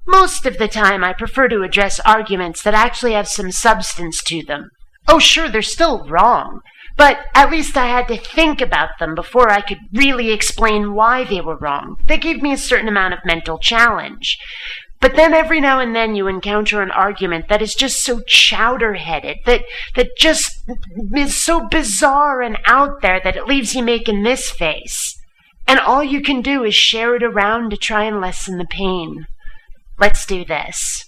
Most of the time, I prefer to address arguments that actually have some substance to them. Oh, sure, they're still wrong, but at least I had to think about them before I could really explain why they were wrong. They gave me a certain amount of mental challenge. But then every now and then you encounter an argument that is just so chowder-headed, that just is so bizarre and out there that it leaves you making this face. And all you can do is share it around to try and lessen the pain. Let's do this.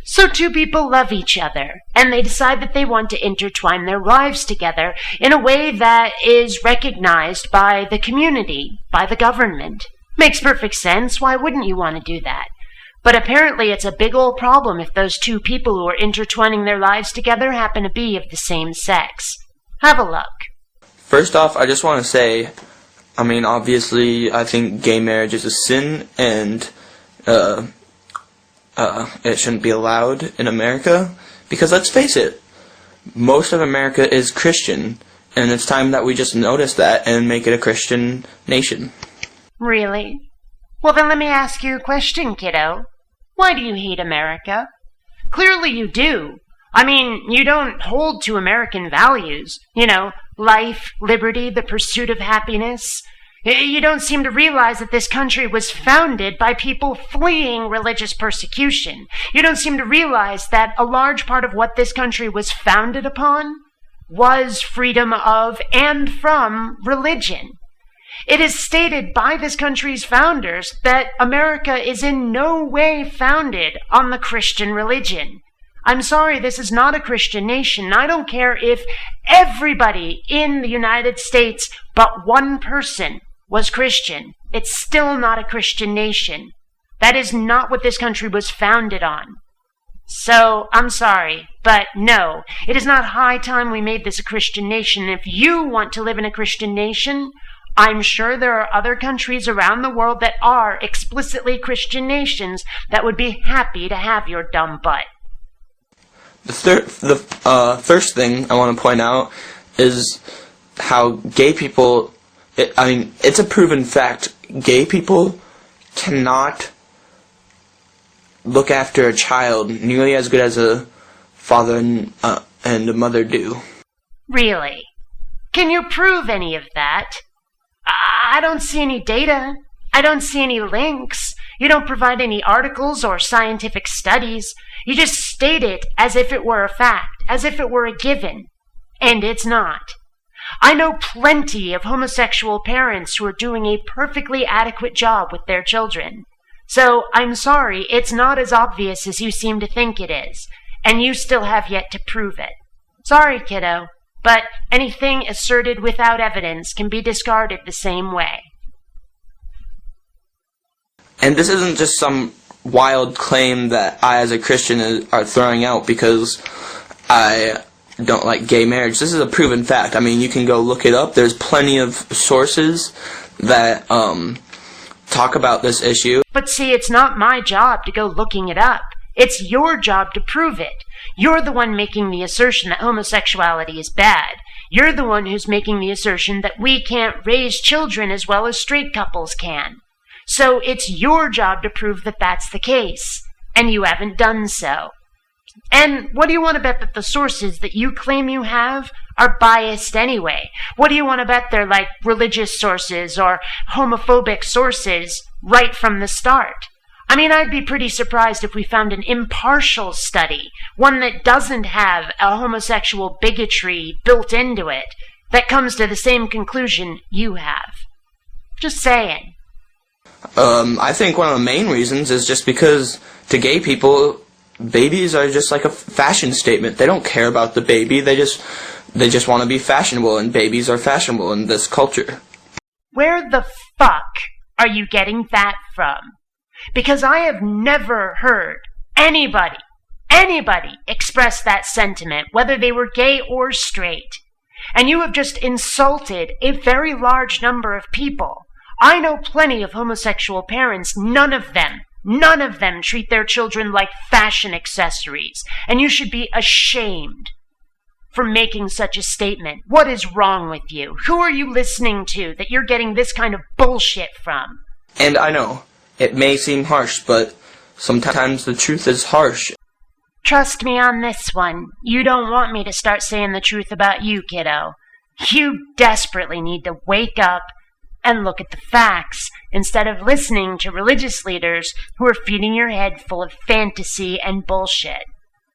So two people love each other, and they decide that they want to intertwine their lives together in a way that is recognized by the community, by the government. Makes perfect sense. Why wouldn't you want to do that? But apparently it's a big old problem if those two people who are intertwining their lives together happen to be of the same sex. Have a look. First off, I just want to say, obviously, I think gay marriage is a sin, and it shouldn't be allowed in America, because let's face it, most of America is Christian, and it's time that we just notice that and make it a Christian nation. Really? Well, then let me ask you a question, kiddo. Why do you hate America? Clearly you do. You don't hold to American values. Life, liberty, the pursuit of happiness. You don't seem to realize that this country was founded by people fleeing religious persecution. You don't seem to realize that a large part of what this country was founded upon was freedom of and from religion. It is stated by this country's founders that America is in no way founded on the Christian religion. I'm sorry, this is not a Christian nation. I don't care if everybody in the United States but one person was Christian. It's still not a Christian nation. That is not what this country was founded on. So, I'm sorry, but no, it is not high time we made this a Christian nation. If you want to live in a Christian nation, I'm sure there are other countries around the world that are explicitly Christian nations that would be happy to have your dumb butt. The first thing I want to point out is how gay people, it's a proven fact, gay people cannot look after a child nearly as good as a father and a mother do. Really? Can you prove any of that? I don't see any data. I don't see any links. You don't provide any articles or scientific studies. You just state it as if it were a fact, as if it were a given. And it's not. I know plenty of homosexual parents who are doing a perfectly adequate job with their children. So, I'm sorry, it's not as obvious as you seem to think it is, and you still have yet to prove it. Sorry, kiddo, but anything asserted without evidence can be discarded the same way. And this isn't just some wild claim that I, as a Christian, are throwing out because I don't like gay marriage. This is a proven fact. You can go look it up. There's plenty of sources that talk about this issue. But see, it's not my job to go looking it up. It's your job to prove it. You're the one making the assertion that homosexuality is bad. You're the one who's making the assertion that we can't raise children as well as straight couples can. So it's your job to prove that that's the case, and you haven't done so. And what do you want to bet that the sources that you claim you have are biased anyway? What do you want to bet they're like religious sources or homophobic sources right from the start? I'd be pretty surprised if we found an impartial study, one that doesn't have a homosexual bigotry built into it, that comes to the same conclusion you have. Just saying. I think one of the main reasons is just because to gay people, babies are just like a fashion statement. They don't care about the baby. They just want to be fashionable, and babies are fashionable in this culture. Where the fuck are you getting that from? Because I have never heard anybody express that sentiment, whether they were gay or straight. And you have just insulted a very large number of people. I know plenty of homosexual parents, none of them treat their children like fashion accessories, and you should be ashamed. for making such a statement. What is wrong with you? Who are you listening to that you're getting this kind of bullshit from? And I know, it may seem harsh, but sometimes the truth is harsh. Trust me on this one. You don't want me to start saying the truth about you, kiddo. You desperately need to wake up and look at the facts instead of listening to religious leaders who are feeding your head full of fantasy and bullshit.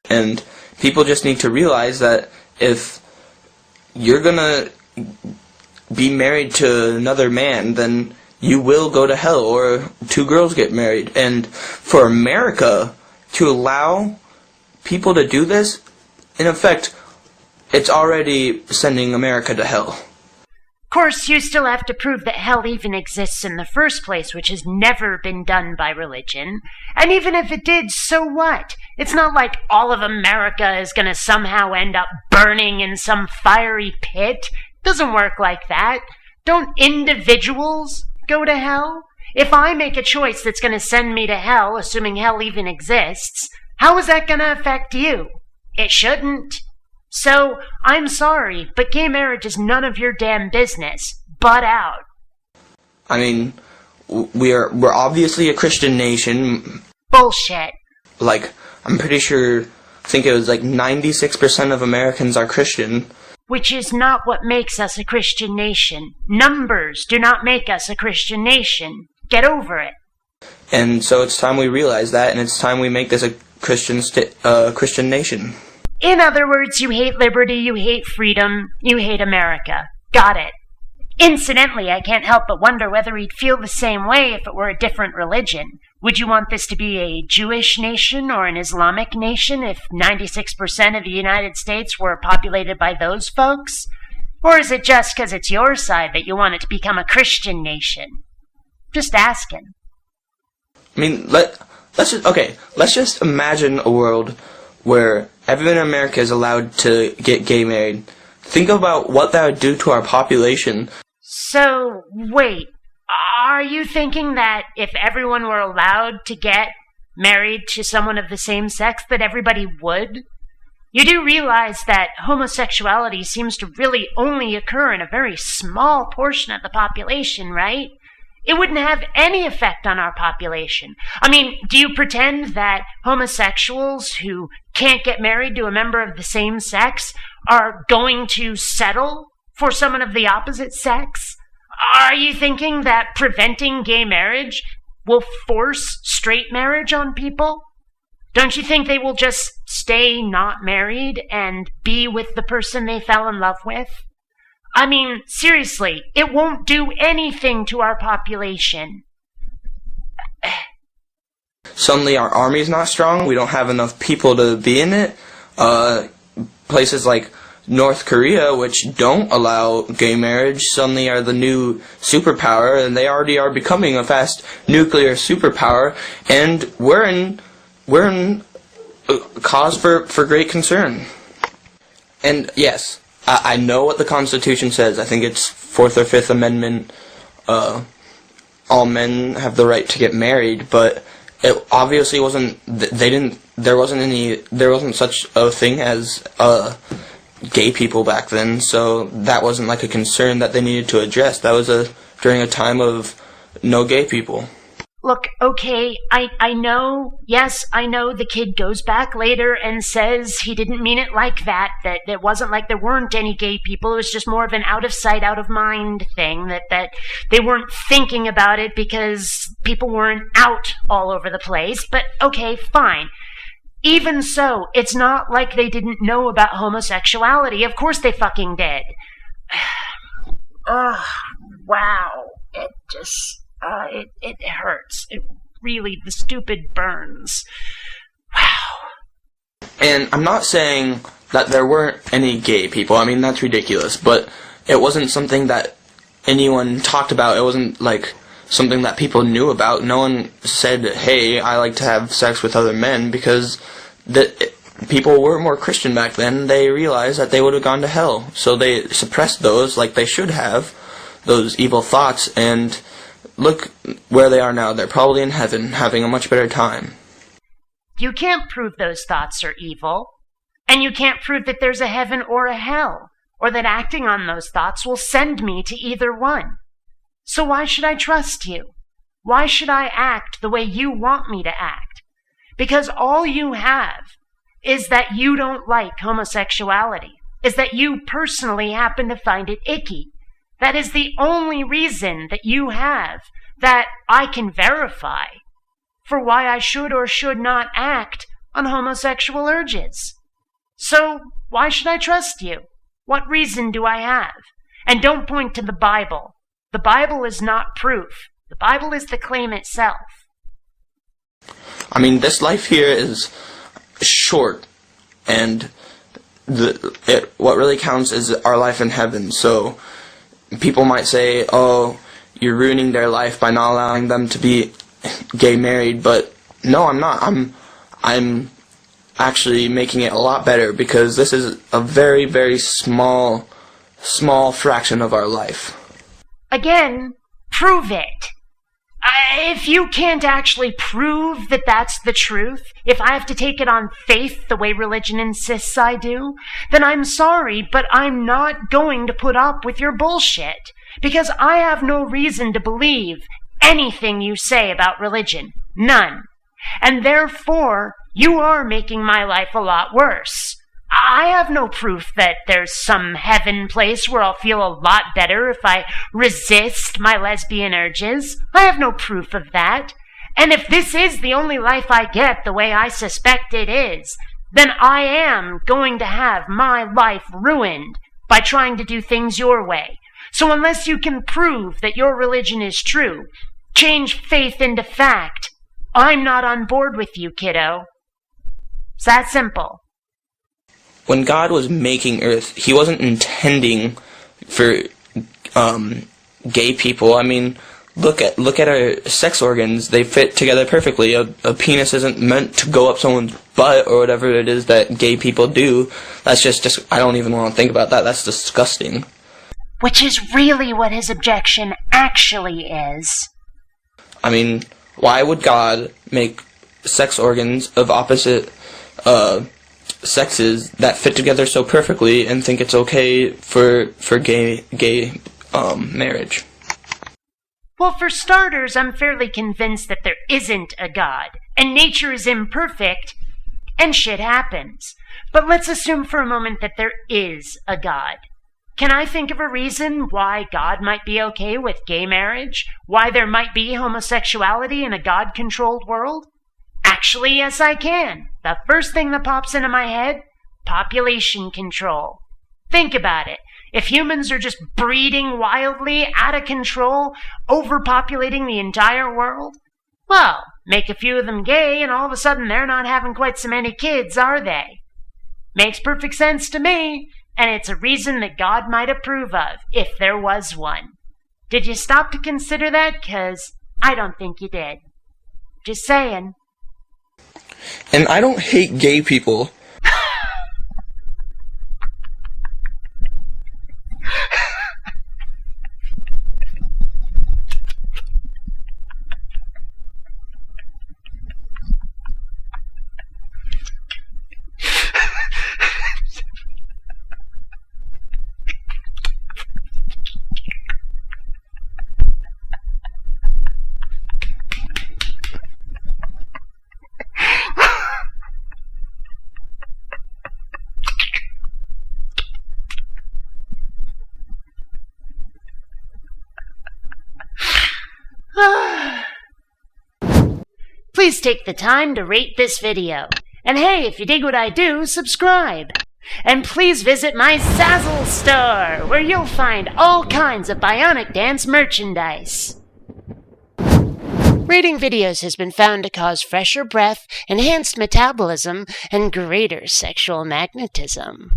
And people just need to realize that if you're gonna be married to another man, then you will go to hell, or two girls get married. And for America to allow people to do this, in effect, it's already sending America to hell. Of course, you still have to prove that hell even exists in the first place, which has never been done by religion. And even if it did, so what? It's not like all of America is going to somehow end up burning in some fiery pit. It doesn't work like that. Don't individuals go to hell? If I make a choice that's going to send me to hell, assuming hell even exists, how is that going to affect you? It shouldn't. So, I'm sorry, but gay marriage is none of your damn business. Butt out. I mean, we're obviously a Christian nation. Bullshit. Like, I'm pretty sure, I think it was like 96% of Americans are Christian. Which is not what makes us a Christian nation. Numbers do not make us a Christian nation. Get over it. And so it's time we realize that, and it's time we make this a Christian nation. In other words, you hate liberty, you hate freedom, you hate America. Got it. Incidentally, I can't help but wonder whether he'd feel the same way if it were a different religion. Would you want this to be a Jewish nation or an Islamic nation if 96% of the United States were populated by those folks? Or is it just because it's your side that you want it to become a Christian nation? Just asking. I mean, let's just imagine a world where everyone in America is allowed to get gay married. Think about what that would do to our population. So, wait, are you thinking that if everyone were allowed to get married to someone of the same sex, that everybody would? You do realize that homosexuality seems to really only occur in a very small portion of the population, right? It wouldn't have any effect on our population. I mean, do you pretend that homosexuals who can't get married to a member of the same sex are going to settle for someone of the opposite sex? Are you thinking that preventing gay marriage will force straight marriage on people? Don't you think they will just stay not married and be with the person they fell in love with? I mean, seriously, it won't do anything to our population. Suddenly our army's not strong, we don't have enough people to be in it. Places like North Korea, which don't allow gay marriage, suddenly are the new superpower, and they already are becoming a fast nuclear superpower, and we're in a cause for great concern. And yes, I know what the Constitution says. I think it's 4th or 5th Amendment. All men have the right to get married, but it obviously wasn't. There wasn't such a thing as gay people back then. So that wasn't like a concern that they needed to address. That was during a time of no gay people. Look, okay, I know, yes, I know the kid goes back later and says he didn't mean it like that it wasn't like there weren't any gay people, it was just more of an out-of-sight, out-of-mind thing, that they weren't thinking about it because people weren't out all over the place, but okay, fine. Even so, it's not like they didn't know about homosexuality. Of course they fucking did. Ugh, wow, it just... It hurts. It really, the stupid burns. Wow. And I'm not saying that there weren't any gay people. I mean, that's ridiculous. But it wasn't something that anyone talked about. It wasn't, like, something that people knew about. No one said, hey, I like to have sex with other men, because people were more Christian back then. They realized that they would have gone to hell. So they suppressed those, like they should have, those evil thoughts, and... look where they are now. They're probably in heaven, having a much better time. You can't prove those thoughts are evil. And you can't prove that there's a heaven or a hell, or that acting on those thoughts will send me to either one. So why should I trust you? Why should I act the way you want me to act? Because all you have is that you don't like homosexuality, is that you personally happen to find it icky. That is the only reason that you have that I can verify for why I should or should not act on homosexual urges. So why should I trust you? What reason do I have? And don't point to the Bible. The Bible is not proof. The Bible is the claim itself. I mean, this life here is short, and what really counts is our life in heaven. So people might say, oh, you're ruining their life by not allowing them to be gay married, but no, I'm not. I'm actually making it a lot better, because this is a very, very small fraction of our life. Again, prove it. If you can't actually prove that that's the truth, if I have to take it on faith the way religion insists I do, then I'm sorry, but I'm not going to put up with your bullshit, because I have no reason to believe anything you say about religion. None. And therefore, you are making my life a lot worse. I have no proof that there's some heaven place where I'll feel a lot better if I resist my lesbian urges. I have no proof of that. And if this is the only life I get the way I suspect it is, then I am going to have my life ruined by trying to do things your way. So unless you can prove that your religion is true, change faith into fact, I'm not on board with you, kiddo. It's that simple. When God was making Earth, He wasn't intending for gay people. I mean, look at our sex organs; they fit together perfectly. A penis isn't meant to go up someone's butt or whatever it is that gay people do. That's just I don't even want to think about that. That's disgusting. Which is really what his objection actually is. I mean, why would God make sex organs of opposite sexes that fit together so perfectly and think it's okay for gay marriage? Well, for starters, I'm fairly convinced that there isn't a God, and nature is imperfect, and shit happens. But let's assume for a moment that there is a God. Can I think of a reason why God might be okay with gay marriage? Why there might be homosexuality in a God-controlled world? Actually, yes, I can. The first thing that pops into my head, population control. Think about it. If humans are just breeding wildly, out of control, overpopulating the entire world, well, make a few of them gay and all of a sudden they're not having quite so many kids, are they? Makes perfect sense to me, and it's a reason that God might approve of, if there was one. Did you stop to consider that? 'Cause I don't think you did. Just saying. And I don't hate gay people. Please take the time to rate this video. And hey, if you dig what I do, subscribe. And please visit my Zazzle store, where you'll find all kinds of BionicDance merchandise. Rating videos has been found to cause fresher breath, enhanced metabolism, and greater sexual magnetism.